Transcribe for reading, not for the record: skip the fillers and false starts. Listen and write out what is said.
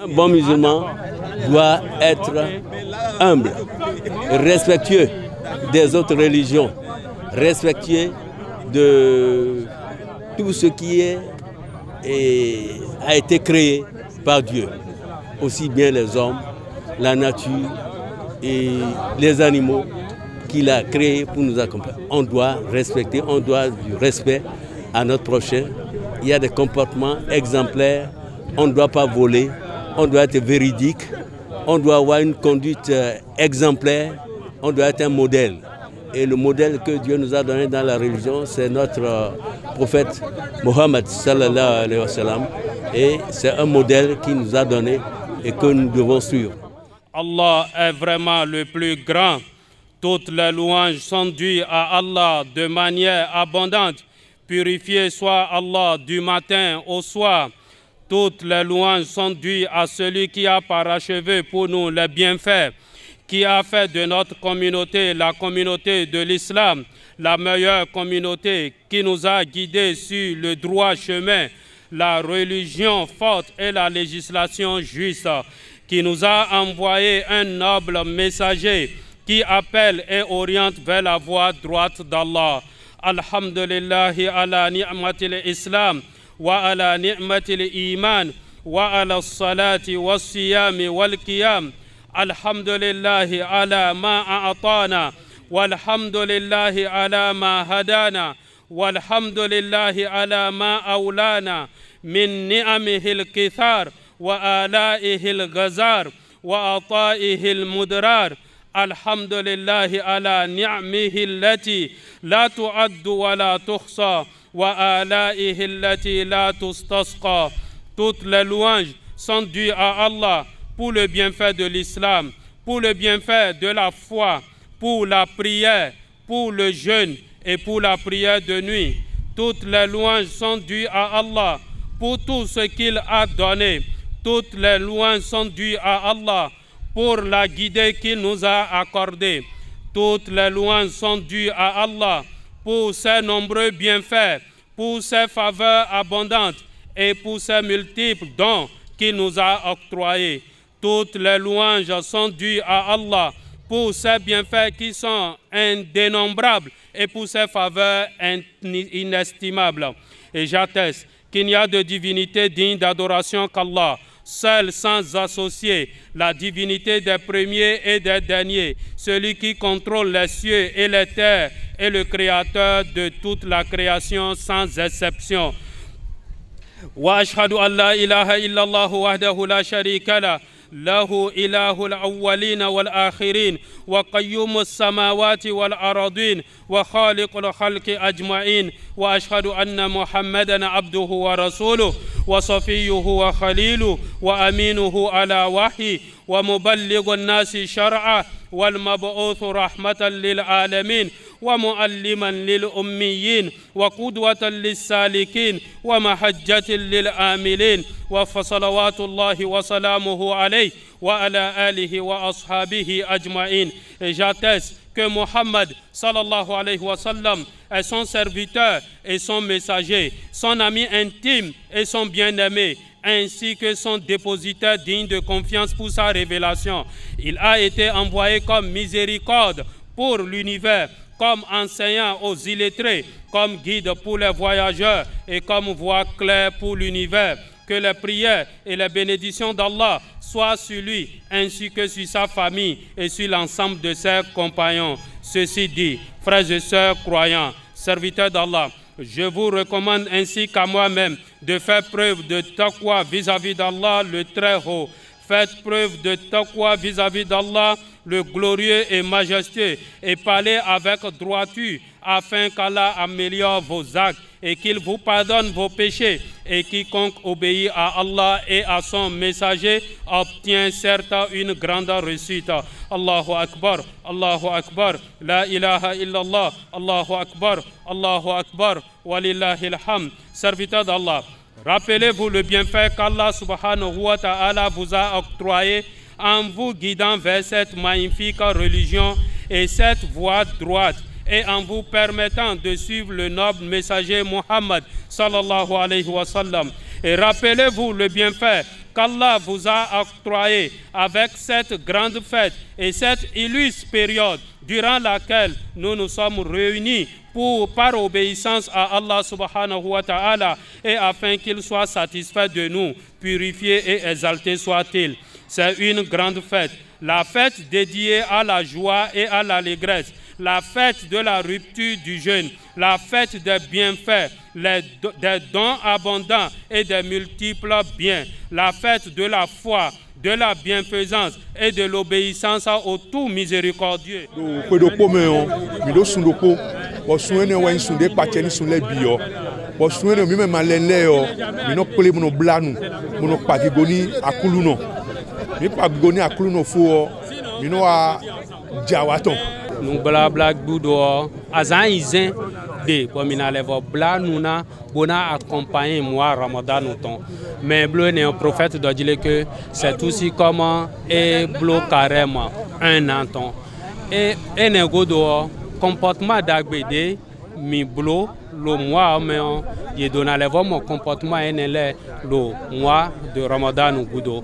Un bon musulman doit être humble, respectueux des autres religions, respectueux de tout ce qui a été créé par Dieu, aussi bien les hommes, la nature et les animaux qu'il a créés pour nous accompagner. On doit respecter, on doit du respect à notre prochain. Il y a des comportements exemplaires, on ne doit pas voler, on doit être véridique, on doit avoir une conduite exemplaire, on doit être un modèle. Et le modèle que Dieu nous a donné dans la religion, c'est notre prophète Mohammed sallallahu alayhi wa sallam. Et c'est un modèle qu'il nous a donné et que nous devons suivre. Allah est vraiment le plus grand. Toutes les louanges sont dues à Allah de manière abondante. Purifié soit Allah du matin au soir. Toutes les louanges sont dues à celui qui a parachevé pour nous les bienfaits, qui a fait de notre communauté la communauté de l'islam, la meilleure communauté, qui nous a guidés sur le droit chemin, la religion forte et la législation juste, qui nous a envoyé un noble messager qui appelle et oriente vers la voie droite d'Allah. Alhamdulillahi ala ni'matil islam wa ala ni'matil iman wa ala salati wa siyami wal qiyam. Alhamdulillahi ala ma a'atana walhamdulillahi ala ma hadana walhamdulillahi ala ma awlana min ni'amihil kithar wa alaihil ghazar wa ataihil mudrar. Alhamdulillahi ala ni'amihi allati la tu'addu wa la tuhsa wa alaihi allati la tustasqa. Toutes les louanges sont dues à Allah pour le bienfait de l'islam, pour le bienfait de la foi, pour la prière, pour le jeûne et pour la prière de nuit. Toutes les louanges sont dues à Allah pour tout ce qu'il a donné. Toutes les louanges sont dues à Allah pour la guidée qu'il nous a accordée. Toutes les louanges sont dues à Allah pour ses nombreux bienfaits, pour ses faveurs abondantes et pour ses multiples dons qu'il nous a octroyés. Toutes les louanges sont dues à Allah pour ses bienfaits qui sont indénombrables et pour ses faveurs inestimables. Et j'atteste qu'il n'y a de divinité digne d'adoration qu'Allah, seul sans associer, la divinité des premiers et des derniers, celui qui contrôle les cieux et les terres et le créateur de toute la création sans exception. Wa ashhadu an la ilaha illallah wahdahu la sharika la له إله الأولين والآخرين وقيوم السماوات والأراضين وخالق الخلق أجمعين وأشهد أن محمدا عبده ورسوله وصفيه وخليله وأمينه على وحي ومبلغ الناس شرعا والمبعوث رحمة للعالمين ومعلما للأميين وقدوة للسالكين ومحجة للآملين وصلوات الله وسلامه عليه وعلى آله وأصحابه أجمعين. Et j'atteste que Mohammed sallallahu alayhi wa sallam est son serviteur et son messager, son ami intime et son bien-aimé, ainsi que son dépositaire digne de confiance pour sa révélation. Il a été envoyé comme miséricorde pour l'univers, comme enseignant aux illettrés, comme guide pour les voyageurs et comme voie claire pour l'univers. Que les prières et les bénédictions d'Allah soient sur lui, ainsi que sur sa famille et sur l'ensemble de ses compagnons. Ceci dit, frères et sœurs croyants, serviteurs d'Allah, je vous recommande ainsi qu'à moi-même de faire preuve de taqwa vis-à-vis d'Allah le Très-Haut. Faites preuve de taqwa vis-à-vis d'Allah le glorieux et majestueux, et parlez avec droiture, afin qu'Allah améliore vos actes et qu'il vous pardonne vos péchés. Et quiconque obéit à Allah et à son messager obtient certes une grande réussite. Allahu Akbar, Allahu Akbar, la ilaha illallah, Allahu Akbar, walillahil hamd. Serviteur d'Allah, rappelez-vous le bienfait qu'Allah subhanahu wa ta'ala vous a octroyé en vous guidant vers cette magnifique religion et cette voie droite, et en vous permettant de suivre le noble messager Mohammed sallallahu alayhi wa sallam. Et rappelez-vous le bienfait qu'Allah vous a octroyé avec cette grande fête et cette illustre période durant laquelle nous nous sommes réunis par obéissance à Allah subhanahu wa ta'ala et afin qu'il soit satisfait de nous, purifié et exalté soit-il. C'est une grande fête, la fête dédiée à la joie et à l'allégresse, la fête de la rupture du jeûne, la fête des bienfaits, des dons abondants et des multiples biens, la fête de la foi, de la bienfaisance et de l'obéissance au tout miséricordieux. Nous blabla goudo azan izin de pomina levo bla nuna bona accompagner moi Ramadan autant mais bleu n'est un prophète doit dire que c'est aussi comment et blo carrément un anton et ne godo comportement d'agbede mi blo le mois mais il donne levo mon comportement en le mois de Ramadan goudo